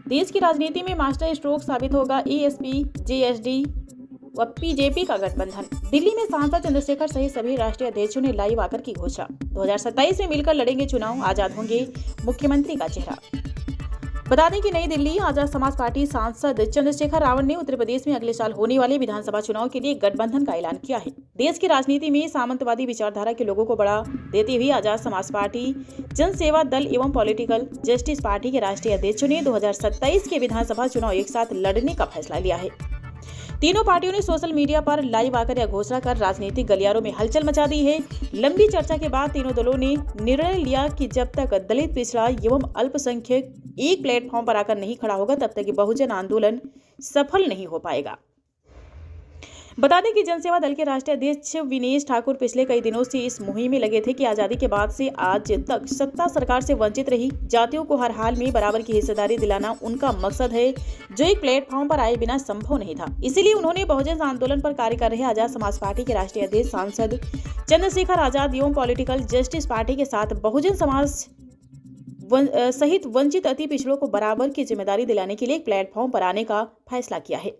देश की राजनीति में मास्टर स्ट्रोक साबित होगा एएसपी, जेएसडी व बीजेपी का गठबंधन। दिल्ली में सांसद चंद्रशेखर सहित सभी राष्ट्रीय अध्यक्षों ने लाइव आकर की घोषणा। 2027 में मिलकर लड़ेंगे चुनाव, आजाद होंगे मुख्यमंत्री का चेहरा। बता दें कि नई दिल्ली आजाद समाज पार्टी सांसद चंद्रशेखर रावण ने उत्तर प्रदेश में अगले साल होने वाले विधानसभा चुनाव के लिए गठबंधन का ऐलान किया है। देश की राजनीति में सामंतवादी विचारधारा के लोगों को बढ़ा देते हुए आजाद समाज पार्टी, जन सेवा दल एवं पॉलिटिकल जस्टिस पार्टी के राष्ट्रीय अध्यक्षों ने 2027 के विधानसभा चुनाव एक साथ लड़ने का फैसला लिया है। तीनों पार्टियों ने सोशल मीडिया पर लाइव आकर यह घोषणा कर राजनीतिक गलियारों में हलचल मचा दी है। लंबी चर्चा के बाद तीनों दलों ने निर्णय लिया कि जब तक दलित, पिछड़ा एवं अल्पसंख्यक एक प्लेटफॉर्म पर आकर नहीं खड़ा होगा, तब तक बहुजन आंदोलन सफल नहीं हो पाएगा। बता दें कि जनसेवा दल के राष्ट्रीय अध्यक्ष विनेश ठाकुर पिछले कई दिनों से इस मुहिम में लगे थे कि आजादी के बाद से आज तक सत्ता सरकार से वंचित रही जातियों को हर हाल में बराबर की हिस्सेदारी दिलाना उनका मकसद है, जो एक प्लेटफॉर्म पर आए बिना संभव नहीं था। इसीलिए उन्होंने बहुजन आंदोलन पर कार्य कर रहे आजाद समाज पार्टी के राष्ट्रीय अध्यक्ष सांसद चंद्रशेखर आजाद एवं पॉलिटिकल जस्टिस पार्टी के साथ बहुजन समाज सहित वंचित अति पिछड़ों को बराबर की जिम्मेदारी दिलाने के लिए एक प्लेटफॉर्म पर आने का फैसला किया है।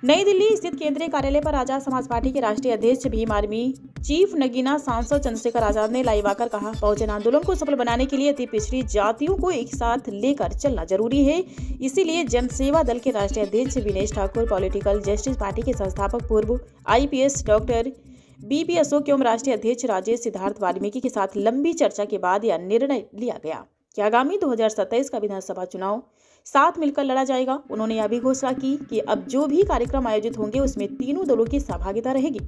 नई दिल्ली स्थित केंद्रीय कार्यालय पर आजाद समाज पार्टी के राष्ट्रीय अध्यक्ष भीम आर्मी चीफ नगीना सांसद चंद्रशेखर आजाद ने लाइव आकर कहा, बहुजन आंदोलन को सफल बनाने के लिए अति पिछड़ी जातियों को एक साथ लेकर चलना जरूरी है। इसीलिए जनसेवा दल के राष्ट्रीय अध्यक्ष Vinesh Thakur, political justice party के संस्थापक पूर्व आईपीएस डॉक्टर बीपी अशोक एवं राष्ट्रीय अध्यक्ष राजेश सिद्धार्थ वाल्मीकि के साथ लंबी चर्चा के बाद यह निर्णय लिया गया कि आगामी 2027 का विधानसभा चुनाव साथ मिलकर लड़ा जाएगा। उन्होंने यह भी घोषणा की कि अब जो भी कार्यक्रम आयोजित होंगे उसमें तीनों दलों की सहभागिता रहेगी।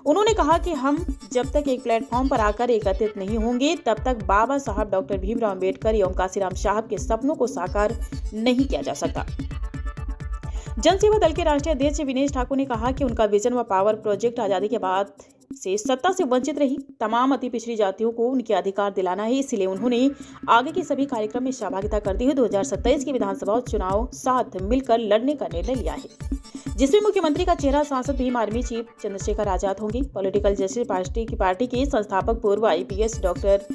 उन्होंने कहा कि हम जब तक एक प्लेटफॉर्म पर आकर एकत्रित नहीं होंगे, तब तक बाबा साहब डॉक्टर भीमराव अम्बेडकर एवं काशीराम साहब के सपनों को साकार नहीं किया जा सकता। जनसेवा दल के राष्ट्रीय अध्यक्ष विनेश ठाकुर ने कहा कि उनका विजन व पावर प्रोजेक्ट आजादी के बाद से सत्ता से वंचित रही तमाम अति पिछड़ी जातियों को उनके अधिकार दिलाना है। इसलिए उन्होंने आगे के सभी कार्यक्रम में सहभागिता करते हुए 2027 के विधानसभा चुनाव साथ मिलकर लड़ने का निर्णय लिया है, जिसमें मुख्यमंत्री का चेहरा सांसद भीम आर्मी चीफ चंद्रशेखर आजाद होंगे। पॉलिटिकल जस्टिस पार्टी के संस्थापक पूर्व आईपीएस डॉक्टर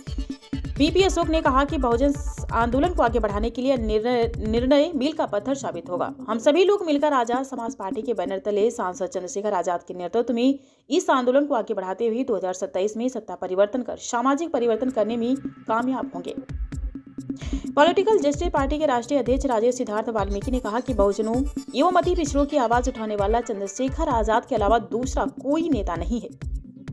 बीपी अशोक ने कहा कि बहुजन आंदोलन को आगे बढ़ाने के लिए निर्णय मील का पत्थर साबित होगा। हम सभी लोग मिलकर आजाद समाज पार्टी के बैनर तले सांसद चंद्रशेखर आजाद के नेतृत्व में इस आंदोलन को आगे बढ़ाते हुए 2027 में सत्ता परिवर्तन कर सामाजिक परिवर्तन करने में कामयाब होंगे। पॉलिटिकल जस्टिस पार्टी के राष्ट्रीय अध्यक्ष राजेश सिद्धार्थ वाल्मीकि ने कहा कि बहुजनों एवं अति पिछड़ों की आवाज उठाने वाला चंद्रशेखर आजाद के अलावा दूसरा कोई नेता नहीं है।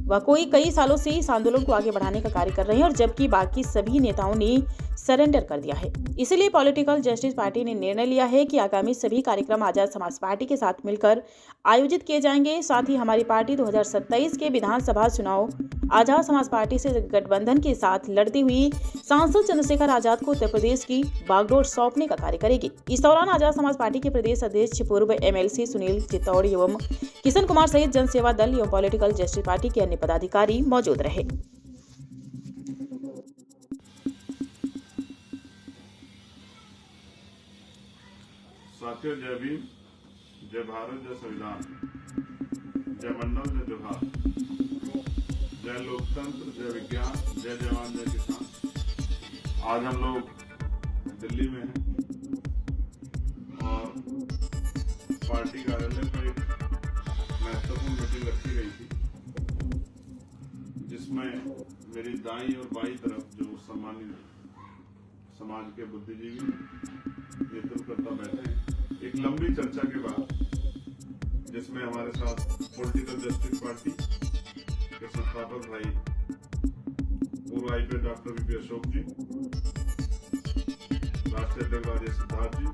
वह कई सालों से इस आंदोलन को आगे बढ़ाने का कार्य कर रहे हैं, और जबकि बाकी सभी नेताओं ने सरेंडर कर दिया है। इसलिए पॉलिटिकल जस्टिस पार्टी ने निर्णय लिया है कि आगामी सभी कार्यक्रम आजाद समाज पार्टी के साथ मिलकर आयोजित किए जाएंगे। साथ ही हमारी पार्टी 2027 के विधानसभा चुनाव आजाद समाज पार्टी से गठबंधन के साथ लड़ती हुई सांसद चंद्रशेखर आजाद को उत्तर प्रदेश की बागडोर सौंपने का कार्य करेगी। इस दौरान आजाद समाज पार्टी के प्रदेश अध्यक्ष पूर्व एमएलसी सुनील चित्तौड़ एवं किशन कुमार सहित जनसेवा दल एवं पॉलिटिकल जस्टिस पार्टी के अन्य पदाधिकारी मौजूद रहे। साथियों, जय भीम, जय भारत, जय संविधान, जय मंडल, जय जोहार, जय लोकतंत्र, जय विज्ञान, जय जवान, जय किसान। आज हम लोग दिल्ली में हैं और पार्टी कार्यालय पर एक महत्वपूर्ण मीटिंग रखी गई थी, जिसमें मेरी दाईं और बाईं तरफ जो सम्मानित समाज के बुद्धिजीवी नेतृत्वकर्ता बैठे हैं, एक लंबी चर्चा के बाद, जिसमें हमारे साथ पॉलिटिकल जस्टिस पार्टी के संस्थापक भाई पूर्व आईपीएस डॉक्टर बीपी अशोक जी, राष्ट्रीय अध्यक्ष राजेश सिद्धार्थ जी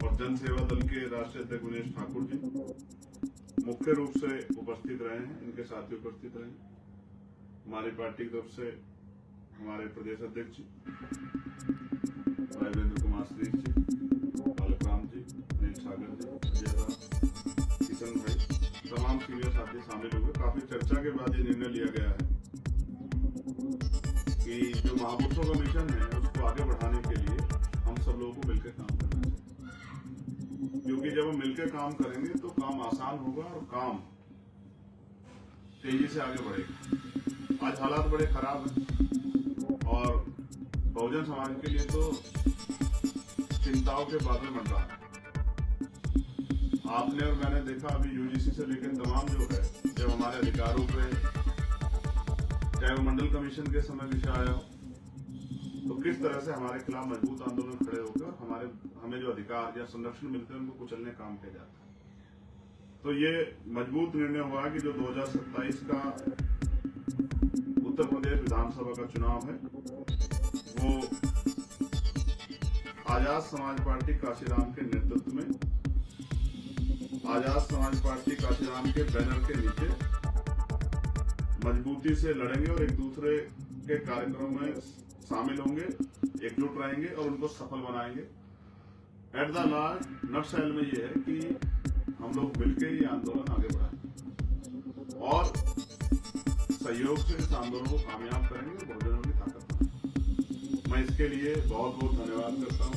और जनसेवा दल के राष्ट्रीय अध्यक्ष विनेश ठाकुर जी मुख्य रूप से उपस्थित रहे हैं। इनके साथी उपस्थित रहे। हमारी पार्टी की तरफ से हमारे प्रदेश अध्यक्ष राजेंद्र कुमार श्रीष जी, बालकराम जी, अनिल सागर जी, अजय राम, किशन भाई, तमाम सीनियर साथी शामिल हुए। काफी चर्चा के बाद ये निर्णय लिया गया है कि जो महापुरुषों का मिशन है उसको आगे बढ़ाने के लिए हम सब लोगों को मिलकर काम करना चाहिए, क्योंकि जब हम मिलकर काम करेंगे तो काम आसान होगा और काम तेजी से आगे बढ़ेगा। आज हालात बड़े खराब हैं और बहुजन समाज के लिए तो चिंताओं के बादल मंडरा है। आपने और मैंने देखा अभी यूजीसी से लेकर तमाम जो है, जब हमारे अधिकारों पे चाहे वो मंडल कमीशन के समय विषय आया हो, तो किस तरह से हमारे खिलाफ मजबूत आंदोलन खड़े होकर हमें जो अधिकार या संरक्षण मिलते हैं उनको कुचलने काम किया जाता है। तो ये मजबूत निर्णय हुआ कि जो 2027 का उत्तर प्रदेश विधानसभा का चुनाव है वो आजाद समाज पार्टी काशीराम के नेतृत्व में, आजाद समाज पार्टी काशीराम के बैनर के नीचे मजबूती से लड़ेंगे और एक दूसरे के कार्यक्रमों में शामिल होंगे, एकजुट रहेंगे और उनको सफल बनाएंगे। एट द लास्ट नटशेल में ये है कि हम लोग मिलकर ये आंदोलन आगे बढ़ाएंगे और सहयोग से इस आंदोलन को कामयाब करेंगे, बहुजनों की ताकत बनाएंगे। मैं इसके लिए बहुत बहुत धन्यवाद करता हूँ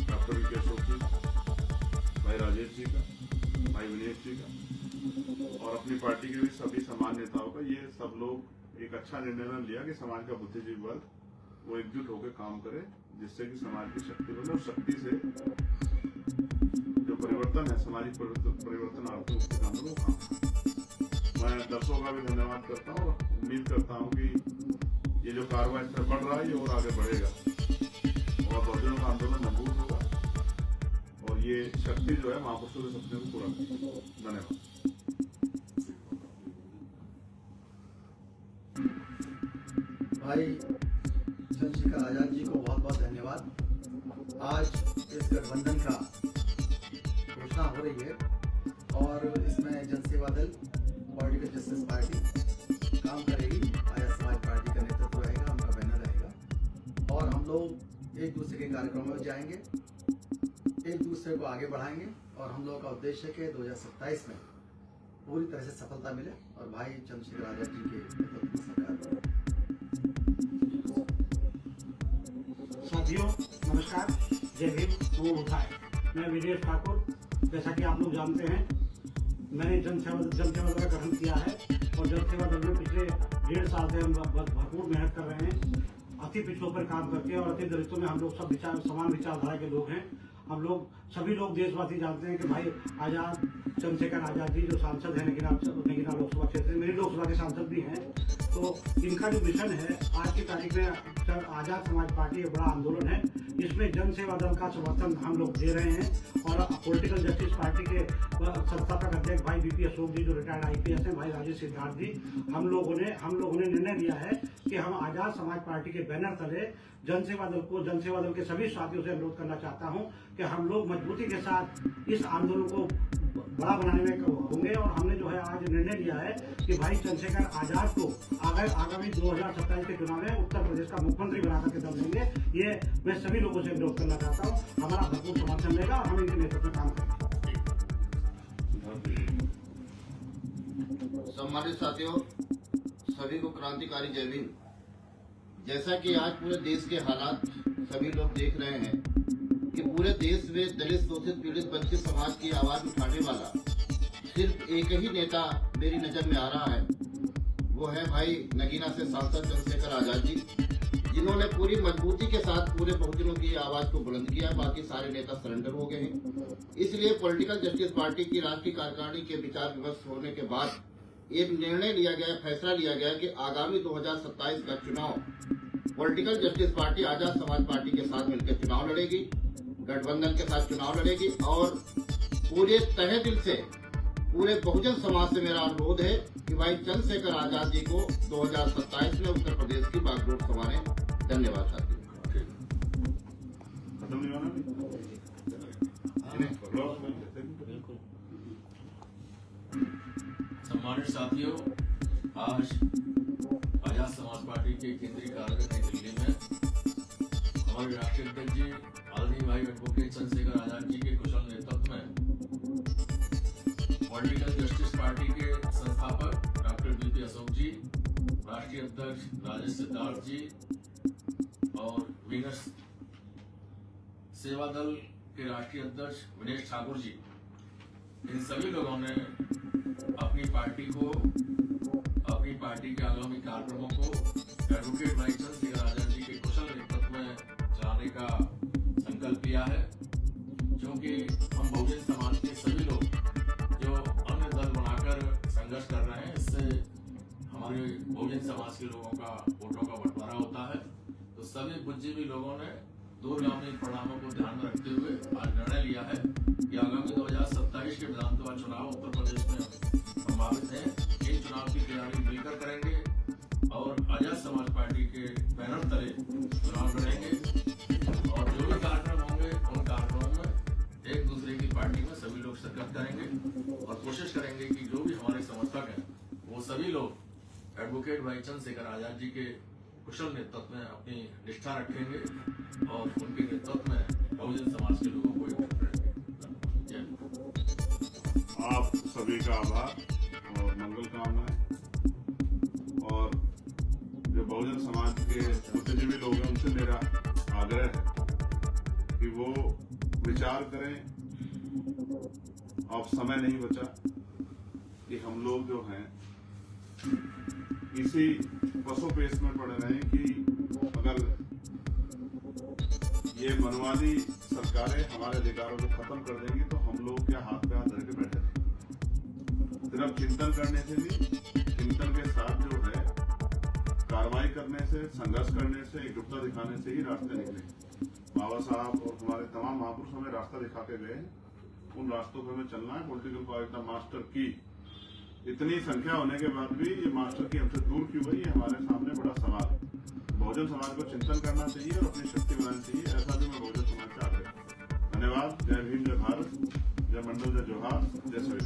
डॉक्टर वी.के. अशोक जी, भाई राजेश जी का, भाई विनेश जी का और अपनी पार्टी के भी सभी सामान्य नेताओं का। ये सब लोग एक अच्छा निर्णय लिया कि समाज का बुद्धिजीवी वर्ग वो एकजुट होकर काम करे, जिससे कि समाज की शक्ति बने और शक्ति से जो परिवर्तन है, सामाजिक परिवर्तन आर्थिक मुक्ति का वो काम। मैं दर्शकों का भी धन्यवाद करता हूँ और उम्मीद करता हूँ कि ये जो कार्रवाई स्तर बढ़ रहा है ये और आगे बढ़ेगा और बहुजनों का आंदोलन मजबूत होगा और ये शक्ति जो है महापुरुषों के सपने को पूरा करेगी। धन्यवाद। भाई चंद्रशेखर आजाद जी को बहुत बहुत धन्यवाद। आज इस गठबंधन का घोषणा हो रही है और इसमें जनसेवा दल, पॉलिटिकल जस्टिस पार्टी काम करेगी, आजाद समाज पार्टी का नेतृत्व रहेगा, उनका बैनर रहेगा और हम लोग एक दूसरे के कार्यक्रमों में जाएंगे, एक दूसरे को आगे बढ़ाएंगे और हम लोगों का उद्देश्य है कि 2027 में पूरी तरह से सफलता मिले और भाई चंद्रशेखर आजाद जी के नेतृत्व में सरकार बने। साथियों नमस्कार, जय भीम, ओम उठाए। मैं विनेश ठाकुर। जैसा कि आप लोग जानते हैं, मैंने जनसेवा दल का गठन किया है और जनसेवा दल में पिछले 1.5 साल से हम भरपूर मेहनत कर रहे हैं, अति पिछड़ों पर काम करके और अति दलितों में हम लोग सब समान विचारधारा के लोग हैं। हम लोग सभी लोग देशवासी जानते हैं कि भाई आजाद चंद्रशेखर आजाद जी जो सांसद हैं नगीना लोकसभा क्षेत्र में, मेरी लोकसभा के सांसद भी हैं, तो इनका जो मिशन है आज की तारीख में आजाद समाज पार्टी एक बड़ा आंदोलन है, जिसमें जनसेवा दल का समर्थन हम लोग दे रहे हैं और पॉलिटिकल जस्टिस पार्टी के संस्थापक अध्यक्ष भाई वी.पी. अशोक जी जो रिटायर्ड IPS हैं, भाई राजेश सिद्धार्थ जी, हम लोगों ने निर्णय लिया है कि हम आजाद समाज पार्टी के बैनर तले जनसेवा दल के सभी साथियों से अनुरोध करना चाहता हूं कि हम लोग मजबूती के साथ इस आंदोलन को बड़ा बनाने में होंगे और हमने जो है आज निर्णय लिया है कि भाई चंद्रशेखर आजाद को आगामी 2027 के चुनाव में उत्तर प्रदेश का मुख्यमंत्री बना करके दम देंगे। ये मैं सभी लोगों से अनुरोध करना चाहता हूँ, हमारा भरपूर समर्थन रहेगा और हम इनके नेतृत्व में काम करेंगे। सम्मानित साथियों, सभी को क्रांतिकारी जय भीम। जैसा कि आज पूरे देश के हालात सभी लोग देख रहे हैं कि पूरे देश में दलित, शोषित, पीड़ित, वंचित समाज की आवाज उठाने वाला सिर्फ एक ही नेता मेरी नजर में आ रहा है, वो है भाई नगीना से सांसद चंद्रशेखर आजाद जी, जिन्होंने पूरी मजबूती के साथ पूरे बहुजनों की आवाज को बुलंद किया। बाकी सारे नेता सरेंडर हो गए हैं। इसलिए पॉलिटिकल जस्टिस पार्टी की राष्ट्रीय कार्यकारिणी के विचार विमर्श होने के बाद एक निर्णय लिया गया, फैसला लिया गया कि आगामी 2027 का चुनाव political justice party Azad Samaj party के साथ मिलकर चुनाव लड़ेगी, गठबंधन के साथ चुनाव लड़ेगी और पूरे तहे दिल से पूरे बहुजन समाज से मेरा अनुरोध है कि भाई चंद्रशेखर आजाद जी को 2027 में उत्तर प्रदेश की बागडोर संभालें। धन्यवाद साथियों। सम्मानित साथियों, आज आजाद समाज पार्टी के केंद्रीय कार्यालय नई दिल्ली में हमारे राष्ट्रीय अध्यक्ष जी आदरणीय भाई एडवोकेट चंद्रशेखर आजाद जी के कुशल नेतृत्व में पॉलिटिकल जस्टिस पार्टी के संस्थापक डॉक्टर वी.पी. अशोक जी, राष्ट्रीय अध्यक्ष राजेश सिद्धार्थ जी और वीनस सेवा दल के राष्ट्रीय अध्यक्ष विनेश ठाकुर जी, इन सभी लोगों ने अपनी पार्टी के आगामी कार्यक्रमों को एडवोकेट भाई चंद्रशेखर आजाद जी के कुशल नेतृत्व में चलाने का संकल्प लिया है, क्योंकि हम बहुजन समाज के सभी लोग जो अन्य दल बनाकर संघर्ष कर रहे हैं, इससे हमारे बहुजन समाज के लोगों का वोटों का बंटवारा होता है। तो सभी बुद्धिजीवी लोगों ने दूरगामी परिणामों को ध्यान में रखते हुए आज निर्णय लिया है कि आगामी 2027 के विधानसभा चुनाव उत्तर प्रदेश में संभावित है। इन चुनाव की तैयारी मिलकर करेंगे और आजाद समाज पार्टी के बैनर तले चुनाव लड़ेंगे और जो भी कार्यक्रम होंगे उन कार्यक्रमों में एक दूसरे की पार्टी में सभी लोग शिरकत करेंगे और कोशिश करेंगे कि जो भी हमारे समर्थक हैं वो सभी लोग एडवोकेट भाई चंद्रशेखर आजाद जी के कुशल नेतृत्व में अपनी निष्ठा रखेंगे और उनके नेतृत्व में बहुजन समाज के लोगों को एकजुट करेंगे। आप सभी का आभार और मंगल कामनाएं। और जो बहुजन समाज के बुद्धिजीवी लोग हैं उनसे मेरा आग्रह है कि वो विचार करें। अब समय नहीं बचा कि हम लोग जो हैं इसी पसोपेश में पड़ रहे हैं कि अगर ये मनवादी सरकारें हमारे अधिकारों को खत्म कर देंगी तो हम लोग क्या हाथ पे हाथ धर के बैठे रहेंगे। सिर्फ चिंतन करने से नहीं, चिंतन के साथ जो है कार्रवाई करने से, संघर्ष करने से, एकजुटता दिखाने से ही रास्ते निकलेंगे। बाबा साहब और हमारे तमाम महापुरुष हमें रास्ता दिखा के गए, उन रास्तों पर हमें चलना है। पॉलिटिकल पार्टी मास्टर की इतनी संख्या होने के बाद भी ये मास्टर की हमसे दूर क्यों हुई, ये हमारे सामने बड़ा सवाल है। बहुजन समाज को चिंतन करना चाहिए और अपनी शक्ति बनानी चाहिए, ऐसा भी मैं बहुजन समाज से आग्रह। धन्यवाद। जय भीम, जय भारत, जय मंडल, जय जोहार, जय संविधान।